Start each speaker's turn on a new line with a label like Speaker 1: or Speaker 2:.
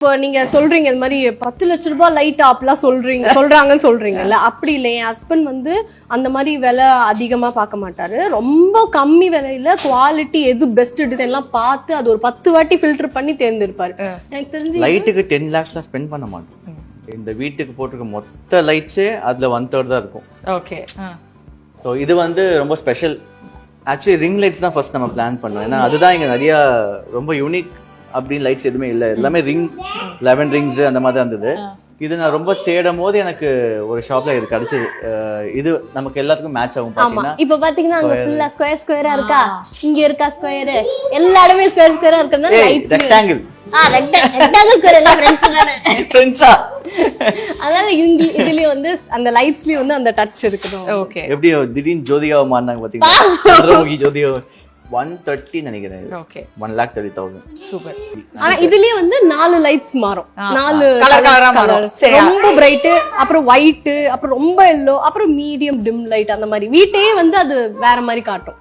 Speaker 1: இப்போ நீங்க சொல்றீங்க இந்த மாதிரி 10 லட்சம் ரூபாய் லைட் ஆப்லாம் சொல்றாங்கன்னு சொல்றீங்கல்ல, அப்படி இல்லை. என் ஹஸ்பண்ட் வந்து அந்த மாதிரி விலை அதிகமா பார்க்க மாட்டாரு. ரொம்ப கம்மி விலையில குவாலிட்டி எது பெஸ்ட் டிசைன்லாம் பார்த்து அது ஒரு 10 வாட்டி ஃபில்டர் பண்ணி தேர்ந்தெடுப்பாரு. எனக்கு தெரிஞ்சு
Speaker 2: லைட்டுக்கு 10 lakhs ஸ்பெண்ட் பண்ண மாட்டோம். இந்த வீட்டுக்கு போட்டிருக்க மொத்த லைட்ஸே அதுல 1/3 தான் இருக்கும்.
Speaker 3: ஓகே.
Speaker 2: ஸோ இது வந்து ரொம்ப ஸ்பெஷல். ஆக்சுவலி ரிங் லைட்ஸ் தான் ஃபர்ஸ்ட் நம்ம பிளான் பண்ணோம். ஏன்னா அதுதான் இங்க நிறைய ரொம்ப யூனிக் அப்படின்னு லைட்ஸ் எதுவுமே இல்லை. எல்லாமே ரிங் 11 ரிங்ஸ் அந்த மாதிரி இருந்தது. இது நான் ரொம்ப தேடும் போது எனக்கு ஒரு ஷாப்ல இது கிடைச்சது. இது நமக்கு எல்லாத்துக்கும் மேட்ச் ஆகும். பாத்தீங்கன்னா
Speaker 1: இப்ப பாத்தீங்கன்னா அங்க ஃபுல்லா ஸ்கொயரா இருக்கா, இங்க இருக்கா ஸ்கொயர், எல்லா இடமே ஸ்கொயரா இருக்கறதுனால லைட்
Speaker 2: ரெக்டாங்கிள்
Speaker 1: ரெக்டாங்கிள் ஸ்கொயர் எல்லாம் ஃப்ரெண்ட்ஸ் தானே.
Speaker 2: ஃப்ரெண்ட்ஸா
Speaker 1: அதனால இதுலயும் வந்து அந்த லைட்ஸ்லயும் வந்து அந்த டச் இருக்குது.
Speaker 3: ஓகே.
Speaker 2: எப்படி திடீர்னு ஜோதிகாவை மாறினாங்க பாத்தீங்களா? சந்திரமுகி ஜோதிகா 130 நினைக்கிறேன்.
Speaker 3: ஓகே.
Speaker 2: 1,30,000.
Speaker 3: சூப்பர்.
Speaker 1: ஆனா இதுலயே வந்து 4 லைட்ஸ் மாறும். 4
Speaker 3: கலரா மாறும்.
Speaker 1: ரொம்ப பிரைட், அப்புறம் ஒயிட், அப்புறம் ரொம்ப எல்லோ, அப்புறம் மீடியம் டிம் லைட், அந்த மாதிரி வீட்டையே வந்து அது வேற மாதிரி காட்டும்.